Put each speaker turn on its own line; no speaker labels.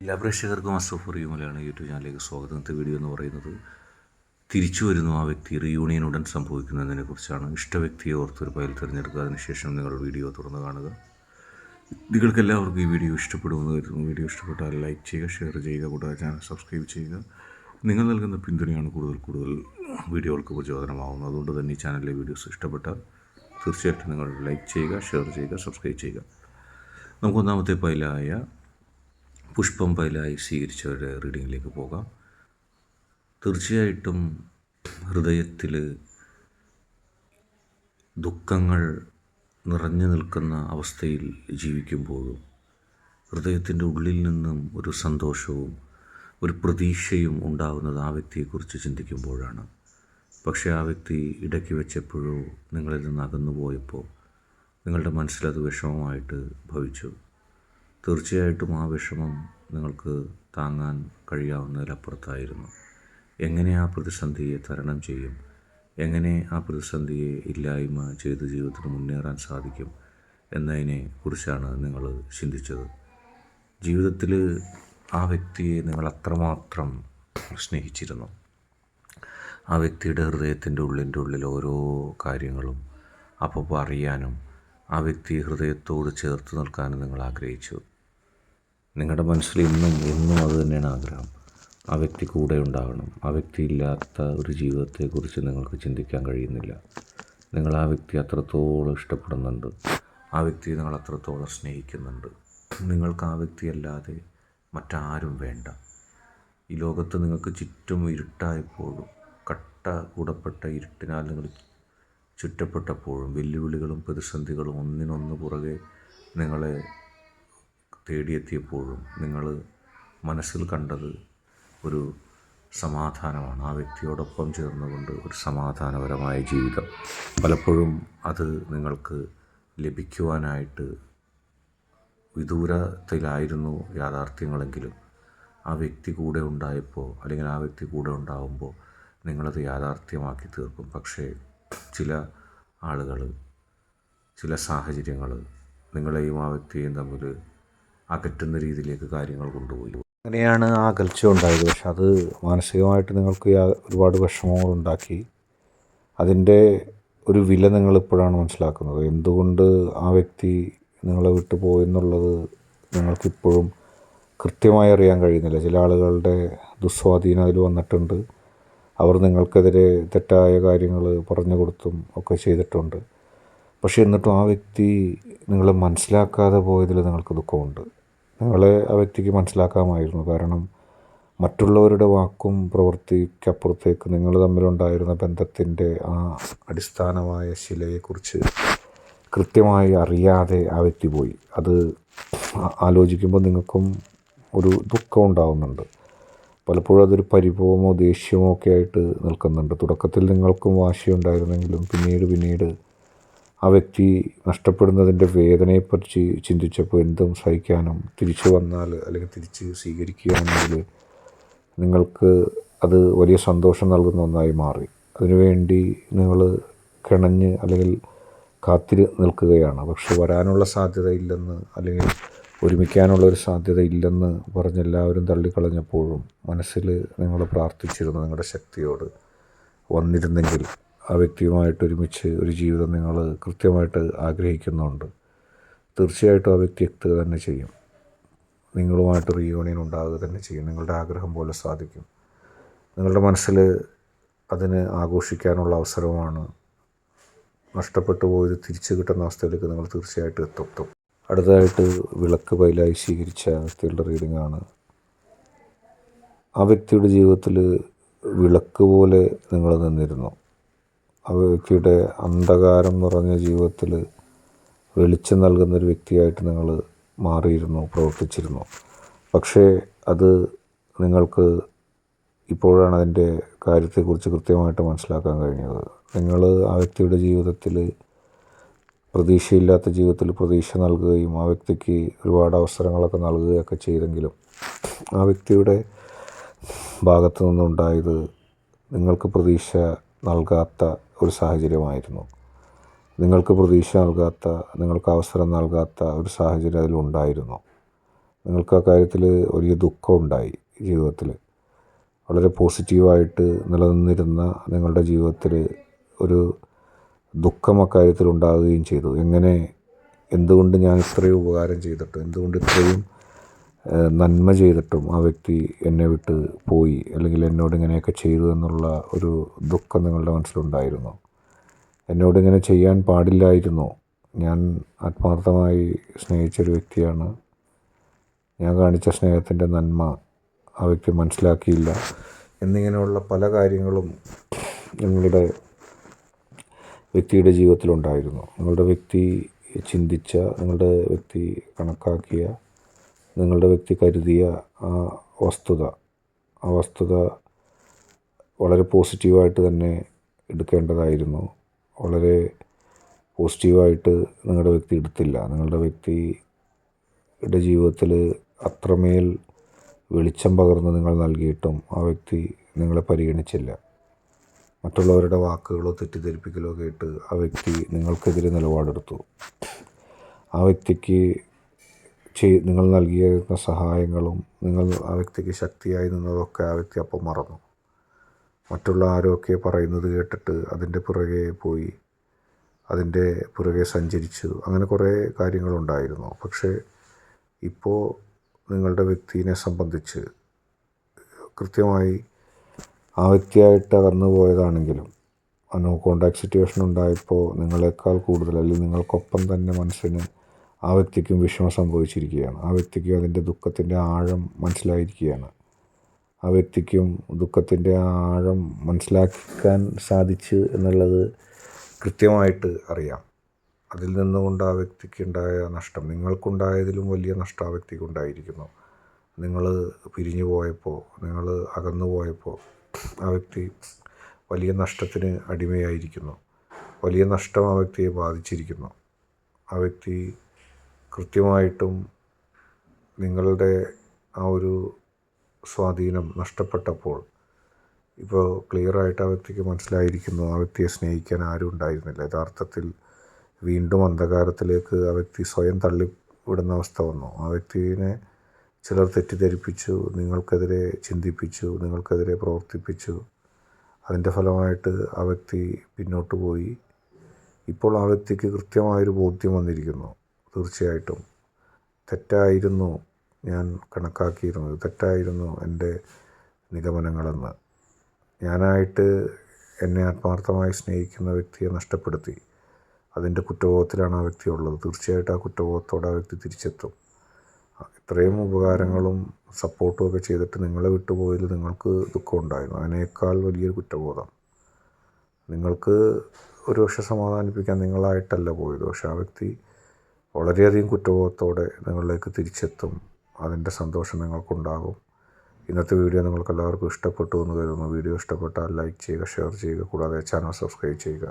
എല്ലാ പ്രേക്ഷകർക്കും അസ്രഫ് മലയാളം യൂട്യൂബ് ചാനലിലേക്ക് സ്വാഗതം. ഇന്നത്തെ വീഡിയോ എന്ന് പറയുന്നത് തിരിച്ചു വരുന്നു ആ വ്യക്തി റീയൂണിയൻ ഉടൻ സംഭവിക്കുന്നതിനെക്കുറിച്ചാണ്. ഇഷ്ട വ്യക്തിയെ ഓർത്തൊരു ഫയൽ തിരഞ്ഞെടുക്കുക. അതിനുശേഷം നിങ്ങൾ വീഡിയോ തുറന്ന് കാണുക. നിങ്ങൾക്കെല്ലാവർക്കും ഈ വീഡിയോ ഇഷ്ടപ്പെടുമെന്ന് കരുതുന്നു. വീഡിയോ ഇഷ്ടപ്പെട്ടാൽ ലൈക്ക് ചെയ്യുക, ഷെയർ ചെയ്യുക, കൂടാതെ ചാനൽ സബ്സ്ക്രൈബ് ചെയ്യുക. നിങ്ങൾ നൽകുന്ന പിന്തുണയാണ് കൂടുതൽ വീഡിയോകൾക്ക് പ്രചോദനമാകുന്നത്. അതുകൊണ്ട് തന്നെ ഈ ചാനലിലെ വീഡിയോസ് ഇഷ്ടപ്പെട്ടാൽ തീർച്ചയായിട്ടും നിങ്ങൾ ലൈക്ക് ചെയ്യുക, ഷെയർ ചെയ്യുക, സബ്സ്ക്രൈബ് ചെയ്യുക. നമുക്ക് ഒന്നാമത്തെ ഫയലായ പുഷ്പം ഫയലായി സ്വീകരിച്ചവരുടെ റീഡിങ്ങിലേക്ക് പോകാം. തീർച്ചയായിട്ടും ഹൃദയത്തിൽ ദുഃഖങ്ങൾ നിറഞ്ഞു നിൽക്കുന്ന അവസ്ഥയിൽ ജീവിക്കുമ്പോഴും ഹൃദയത്തിൻ്റെ ഉള്ളിൽ നിന്നും ഒരു സന്തോഷവും ഒരു പ്രതീക്ഷയും ഉണ്ടാകുന്നത് ആ വ്യക്തിയെക്കുറിച്ച് ചിന്തിക്കുമ്പോഴാണ്. പക്ഷേ ആ വ്യക്തി ഇടയ്ക്ക് വെച്ചപ്പോഴോ നിങ്ങളിൽ നിന്ന് അകന്നു പോയപ്പോൾ നിങ്ങളുടെ മനസ്സിലത് വിഷമമായിട്ട് ഭവിച്ചു. തീർച്ചയായിട്ടും ആ വിഷമം നിങ്ങൾക്ക് താങ്ങാൻ കഴിയാവുന്നതിലപ്പുറത്തായിരുന്നു. എങ്ങനെ ആ പ്രതിസന്ധിയെ തരണം ചെയ്യും, എങ്ങനെ ആ പ്രതിസന്ധിയെ ഇല്ലായ്മ ചെയ്ത് ജീവിതത്തിൽ മുന്നേറാൻ സാധിക്കും എന്നതിനെ കുറിച്ചാണ് നിങ്ങൾ ചിന്തിച്ചത്. ജീവിതത്തിൽ ആ വ്യക്തിയെ നിങ്ങൾ അത്രമാത്രം സ്നേഹിച്ചിരുന്നു. ആ വ്യക്തിയുടെ ഹൃദയത്തിൻ്റെ ഉള്ളിൽ ഓരോ കാര്യങ്ങളും അപ്പോൾ അറിയാനും ആ വ്യക്തി ഹൃദയത്തോട് ചേർത്ത് നിൽക്കാനും നിങ്ങൾ ആഗ്രഹിച്ചു. നിങ്ങളുടെ മനസ്സിൽ എന്നും അത് തന്നെയാണ് ആഗ്രഹം. ആ വ്യക്തി കൂടെ ഉണ്ടാകണം. ആ വ്യക്തി ഇല്ലാത്ത ഒരു ജീവിതത്തെക്കുറിച്ച് നിങ്ങൾക്ക് ചിന്തിക്കാൻ കഴിയുന്നില്ല. നിങ്ങൾ ആ വ്യക്തി അത്രത്തോളം ഇഷ്ടപ്പെടുന്നുണ്ട്. ആ വ്യക്തിയെ നിങ്ങൾ അത്രത്തോളം സ്നേഹിക്കുന്നുണ്ട്. നിങ്ങൾക്ക് ആ വ്യക്തിയല്ലാതെ മറ്റാരും വേണ്ട. ഈ ലോകത്ത് നിങ്ങൾക്ക് ചുറ്റും ഇരുട്ടായപ്പോഴും കട്ട കൂടപ്പെട്ട ഇരുട്ടിനാൽ നിങ്ങൾ ചുറ്റപ്പെട്ടപ്പോഴും വെല്ലുവിളികളും പ്രതിസന്ധികളും ഒന്നിനൊന്ന് പുറകെ നിങ്ങളെ തേടിയെത്തിയപ്പോഴും നിങ്ങൾ മനസ്സിൽ കണ്ടത് ഒരു സമാധാനമാണ്. ആ വ്യക്തിയോടൊപ്പം ചേർന്നുകൊണ്ട് ഒരു സമാധാനപരമായ ജീവിതം. പലപ്പോഴും അത് നിങ്ങൾക്ക് ലഭിക്കുവാനായിട്ട് വിദൂരത്തിലായിരുന്നു യാഥാർത്ഥ്യങ്ങളെങ്കിലും ആ വ്യക്തി കൂടെ ഉണ്ടായപ്പോൾ അല്ലെങ്കിൽ ആ വ്യക്തി കൂടെ ഉണ്ടാകുമ്പോൾ നിങ്ങളത് യാഥാർത്ഥ്യമാക്കി തീർക്കും. പക്ഷേ ചില ആളുകൾ, ചില സാഹചര്യങ്ങൾ നിങ്ങളെയും ആ വ്യക്തിയെയും തമ്മിൽ അകറ്റുന്ന രീതിയിലേക്ക് കാര്യങ്ങൾ കൊണ്ടുപോയി. അങ്ങനെയാണ് ആ അകൽച്ച ഉണ്ടായത്. പക്ഷെ അത് മാനസികമായിട്ട് നിങ്ങൾക്ക് ഒരുപാട് വിഷമങ്ങളുണ്ടാക്കി. അതിൻ്റെ ഒരു വില നിങ്ങളിപ്പോഴാണ് മനസ്സിലാക്കുന്നത്. എന്തുകൊണ്ട് ആ വ്യക്തി നിങ്ങളെ വിട്ടു പോയെന്നുള്ളത് നിങ്ങൾക്കിപ്പോഴും കൃത്യമായി അറിയാൻ കഴിയുന്നില്ല. ചില ആളുകളുടെ ദുസ്വാധീനം അതിൽ വന്നിട്ടുണ്ട്. അവർ നിങ്ങൾക്കെതിരെ തെറ്റായ കാര്യങ്ങൾ പറഞ്ഞു കൊടുത്തും ഒക്കെ ചെയ്തിട്ടുണ്ട്. പക്ഷേ എന്നിട്ടും ആ വ്യക്തി നിങ്ങളെ മനസ്സിലാക്കാതെ പോയതിൽ നിങ്ങൾക്ക് ദുഃഖമുണ്ട്. നിങ്ങളെ ആ വ്യക്തിക്ക് മനസ്സിലാക്കാമായിരുന്നു. കാരണം മറ്റുള്ളവരുടെ വാക്കും പ്രവൃത്തിക്കപ്പുറത്തേക്ക് നിങ്ങൾ തമ്മിലുണ്ടായിരുന്ന ബന്ധത്തിൻ്റെ ആ അടിസ്ഥാനമായ ശിലയെക്കുറിച്ച് കൃത്യമായി അറിയാതെ ആ വ്യക്തി പോയി. അത് ആലോചിക്കുമ്പോൾ നിങ്ങൾക്കും ഒരു ദുഃഖം ഉണ്ടാകുന്നുണ്ട്. പലപ്പോഴും അതൊരു പരിഭവമോ ദേഷ്യമോ ഒക്കെ ആയിട്ട് നിൽക്കുന്നുണ്ട്. തുടക്കത്തിൽ നിങ്ങൾക്കും വാശിയുണ്ടായിരുന്നെങ്കിലും പിന്നീട് ആ വ്യക്തി നഷ്ടപ്പെടുന്നതിൻ്റെ വേദനയെപ്പറ്റി ചിന്തിച്ചപ്പോൾ എന്തും സഹിക്കാനും തിരിച്ചു വന്നാൽ അല്ലെങ്കിൽ തിരിച്ച് സ്വീകരിക്കുകയാണെങ്കിൽ നിങ്ങൾക്ക് അത് വലിയ സന്തോഷം നൽകുന്ന ഒന്നായി മാറി. അതിനുവേണ്ടി നിങ്ങൾ കിണഞ്ഞ് അല്ലെങ്കിൽ കാത്തിരി നിൽക്കുകയാണ്. പക്ഷെ വരാനുള്ള സാധ്യത ഇല്ലെന്ന് അല്ലെങ്കിൽ ഒരുമിക്കാനുള്ള ഒരു സാധ്യത ഇല്ലെന്ന് പറഞ്ഞ് എല്ലാവരും തള്ളിക്കളഞ്ഞപ്പോഴും മനസ്സിൽ നിങ്ങൾ പ്രാർത്ഥിച്ചിരുന്നു നിങ്ങളുടെ ശക്തിയോട്. വന്നിരുന്നെങ്കിൽ ആ വ്യക്തിയുമായിട്ട് ഒരുമിച്ച് ഒരു ജീവിതം നിങ്ങൾ കൃത്യമായിട്ട് ആഗ്രഹിക്കുന്നുണ്ട്. തീർച്ചയായിട്ടും ആ വ്യക്തി എത്തുക തന്നെ ചെയ്യും. നിങ്ങളുമായിട്ട് റീയൂണിയൻ ഉണ്ടാകുക തന്നെ ചെയ്യും. നിങ്ങളുടെ ആഗ്രഹം പോലെ സാധിക്കും. നിങ്ങളുടെ മനസ്സിൽ അതിന് ആഘോഷിക്കാനുള്ള അവസരമാണ്. നഷ്ടപ്പെട്ടു പോയത് തിരിച്ചു കിട്ടുന്ന അവസ്ഥയിലേക്ക് നിങ്ങൾ തീർച്ചയായിട്ടും എത്തും. അടുത്തതായിട്ട് വിളക്ക് പൈലായി സ്വീകരിച്ച വ്യക്തികളുടെ റീഡിങ്ങാണ്. ആ വ്യക്തിയുടെ ജീവിതത്തിൽ വിളക്ക് പോലെ നിങ്ങൾ നിന്നിരുന്നു. ആ വ്യക്തിയുടെ അന്ധകാരം നിറഞ്ഞ ജീവിതത്തിൽ വെളിച്ചം നൽകുന്നൊരു വ്യക്തിയായിട്ട് നിങ്ങൾ മാറിയിരുന്നു, പ്രവർത്തിച്ചിരുന്നു. പക്ഷേ അത് നിങ്ങൾക്ക് ഇപ്പോഴാണ് അതിൻ്റെ കാര്യത്തെക്കുറിച്ച് കൃത്യമായിട്ട് മനസ്സിലാക്കാൻ കഴിഞ്ഞത്. നിങ്ങൾ ആ വ്യക്തിയുടെ ജീവിതത്തിൽ പ്രതീക്ഷയില്ലാത്ത ജീവിതത്തിൽ പ്രതീക്ഷ നൽകുകയും ആ വ്യക്തിക്ക് ഒരുപാട് അവസരങ്ങളൊക്കെ നൽകുകയൊക്കെ ചെയ്തെങ്കിലും ആ വ്യക്തിയുടെ ഭാഗത്തു നിന്നുണ്ടായത് നിങ്ങൾക്ക് പ്രതീക്ഷ നൽകാത്ത ഒരു സാഹചര്യമായിരുന്നു. നിങ്ങൾക്ക് പ്രതീക്ഷ നൽകാത്ത, നിങ്ങൾക്ക് അവസരം നൽകാത്ത ഒരു സാഹചര്യം അതിലുണ്ടായിരുന്നു. നിങ്ങൾക്ക് ആ കാര്യത്തിൽ വലിയ ദുഃഖമുണ്ടായി ജീവിതത്തിൽ. വളരെ പോസിറ്റീവായിട്ട് നിലനിന്നിരുന്ന നിങ്ങളുടെ ജീവിതത്തിൽ ഒരു ദുഃഖം അക്കാര്യത്തിൽ ഉണ്ടാകുകയും ചെയ്തു. എന്തുകൊണ്ട് ഞാൻ ഇത്രയും ഉപകാരം ചെയ്തിട്ടും, എന്തുകൊണ്ട് ഇത്രയും നന്മ ചെയ്തിട്ടും ആ വ്യക്തി എന്നെ വിട്ട് പോയി, അല്ലെങ്കിൽ എന്നോട് ഇങ്ങനെയൊക്കെ ചെയ്തു എന്നുള്ള ഒരു ദുഃഖം നിങ്ങളുടെ മനസ്സിലുണ്ടായിരുന്നു. എന്നോടിങ്ങനെ ചെയ്യാൻ പാടില്ലായിരുന്നു. ഞാൻ ആത്മാർത്ഥമായി സ്നേഹിച്ചൊരു വ്യക്തിയാണ്. ഞാൻ കാണിച്ച സ്നേഹത്തിൻ്റെ നന്മ ആ വ്യക്തി മനസ്സിലാക്കിയില്ല എന്നിങ്ങനെയുള്ള പല കാര്യങ്ങളും നിങ്ങളുടെ വ്യക്തിയുടെ ജീവിതത്തിലുണ്ടായിരുന്നു. നിങ്ങളുടെ വ്യക്തി ചിന്തിച്ച, നിങ്ങളുടെ വ്യക്തി കണക്കാക്കിയ, നിങ്ങളുടെ വ്യക്തി കരുതിയ ആ വസ്തുത വളരെ പോസിറ്റീവായിട്ട് തന്നെ എടുക്കേണ്ടതായിരുന്നു. വളരെ പോസിറ്റീവായിട്ട് നിങ്ങളുടെ വ്യക്തി എടുത്തില്ല. നിങ്ങളുടെ വ്യക്തിയുടെ ജീവിതത്തിൽ അത്രമേൽ വെളിച്ചം പകർന്ന് നിങ്ങൾ നൽകിയിട്ടും ആ വ്യക്തി നിങ്ങളെ പരിഗണിച്ചില്ല. മറ്റുള്ളവരുടെ വാക്കുകളോ തെറ്റിദ്ധരിപ്പിക്കലോ കേട്ട് ആ വ്യക്തി നിങ്ങൾക്കെതിരെ നിലപാടെടുത്തു. ആ വ്യക്തിക്ക് നിങ്ങൾ നൽകിയിരുന്ന സഹായങ്ങളും നിങ്ങൾ ആ വ്യക്തിക്ക് ശക്തിയായി നിന്നതൊക്കെ ആ വ്യക്തി അപ്പം മറന്നു. മറ്റുള്ള ആരൊക്കെ പറയുന്നത് കേട്ടിട്ട് അതിൻ്റെ പുറകെ സഞ്ചരിച്ചു. അങ്ങനെ കുറേ കാര്യങ്ങളുണ്ടായിരുന്നു. പക്ഷേ ഇപ്പോൾ നിങ്ങളുടെ വ്യക്തിയെ സംബന്ധിച്ച് കൃത്യമായി ആ വ്യക്തിയായിട്ട് അകന്നു പോയതാണെങ്കിലും നോ കോൺടാക്ട് സിറ്റുവേഷൻ ഉണ്ടായപ്പോൾ നിങ്ങളെക്കാൾ കൂടുതൽ, അല്ലെങ്കിൽ നിങ്ങൾക്കൊപ്പം തന്നെ മനസ്സിന് ആ വ്യക്തിക്കും വിഷമം സംഭവിച്ചിരിക്കുകയാണ്. ആ വ്യക്തിക്കും അതിൻ്റെ ദുഃഖത്തിൻ്റെ ആഴം മനസ്സിലായിരിക്കുകയാണ്. ആ വ്യക്തിക്കും ദുഃഖത്തിൻ്റെ ആഴം മനസ്സിലാക്കാൻ സാധിച്ചു എന്നുള്ളത് കൃത്യമായിട്ട് അറിയാം. അതിൽ നിന്നുകൊണ്ട് ആ വ്യക്തിക്കുണ്ടായ നഷ്ടം, നിങ്ങൾക്കുണ്ടായതിലും വലിയ നഷ്ടം ആ വ്യക്തിക്കുണ്ടായിരിക്കുന്നു. നിങ്ങൾ പിരിഞ്ഞു പോയപ്പോൾ, നിങ്ങൾ അകന്നു പോയപ്പോൾ ആ വ്യക്തി വലിയ നഷ്ടത്തിന് അടിമയായിരിക്കുന്നു. വലിയ നഷ്ടം ആ വ്യക്തിയെ ബാധിച്ചിരിക്കുന്നു. ആ വ്യക്തി കൃത്യമായിട്ടും നിങ്ങളുടെ ആ ഒരു സ്വാധീനം നഷ്ടപ്പെട്ടപ്പോൾ ഇപ്പോൾ ക്ലിയറായിട്ട് ആ വ്യക്തിക്ക് മനസ്സിലായിരിക്കുന്നു ആ വ്യക്തിയെ സ്നേഹിക്കാൻ ആരും ഉണ്ടായിരുന്നില്ല. യഥാർത്ഥത്തിൽ വീണ്ടും അന്ധകാരത്തിലേക്ക് ആ വ്യക്തി സ്വയം തള്ളിവിടുന്ന അവസ്ഥ വന്നു. ആ വ്യക്തിയെ ചിലർ തെറ്റിദ്ധരിപ്പിച്ചു, നിങ്ങൾക്കെതിരെ ചിന്തിപ്പിച്ചു, നിങ്ങൾക്കെതിരെ പ്രവർത്തിപ്പിച്ചു. അതിൻ്റെ ഫലമായിട്ട് ആ വ്യക്തി പിന്നോട്ട് പോയി. ഇപ്പോൾ ആ വ്യക്തിക്ക് കൃത്യമായൊരു ബോധ്യം വന്നിരിക്കുന്നു. തീർച്ചയായിട്ടും തെറ്റായിരുന്നു ഞാൻ കണക്കാക്കിയിരുന്നത്, തെറ്റായിരുന്നു എൻ്റെ നിഗമനങ്ങളെന്ന്. ഞാനായിട്ട് എന്നെ ആത്മാർത്ഥമായി സ്നേഹിക്കുന്ന വ്യക്തിയെ നഷ്ടപ്പെടുത്തി. അതിൻ്റെ കുറ്റബോധത്തിലാണ് ആ വ്യക്തി ഉള്ളത്. തീർച്ചയായിട്ടും ആ കുറ്റബോധത്തോടെ ആ വ്യക്തി തിരിച്ചെത്തും. ഇത്രയും ഉപകാരങ്ങളും സപ്പോർട്ടും ഒക്കെ ചെയ്തിട്ട് നിങ്ങളെ വിട്ടുപോയതിൽ നിങ്ങൾക്ക് ദുഃഖമുണ്ടായിരുന്നു. അതിനേക്കാൾ വലിയൊരു കുറ്റബോധം. നിങ്ങൾക്ക് ഒരു പക്ഷെ സമാധാനിപ്പിക്കാൻ നിങ്ങളായിട്ടല്ല പോയത്, പക്ഷെ ആ വ്യക്തി വളരെയധികം കുറ്റബോധത്തോടെ നിങ്ങളിലേക്ക് തിരിച്ചെത്തും. അതിൻ്റെ സന്തോഷം നിങ്ങൾക്കുണ്ടാകും. ഇന്നത്തെ വീഡിയോ നിങ്ങൾക്ക് എല്ലാവർക്കും ഇഷ്ടപ്പെട്ടു എന്ന് കരുതുന്നു. വീഡിയോ ഇഷ്ടപ്പെട്ടാൽ ലൈക്ക് ചെയ്യുക, ഷെയർ ചെയ്യുക, കൂടാതെ ചാനൽ സബ്സ്ക്രൈബ് ചെയ്യുക.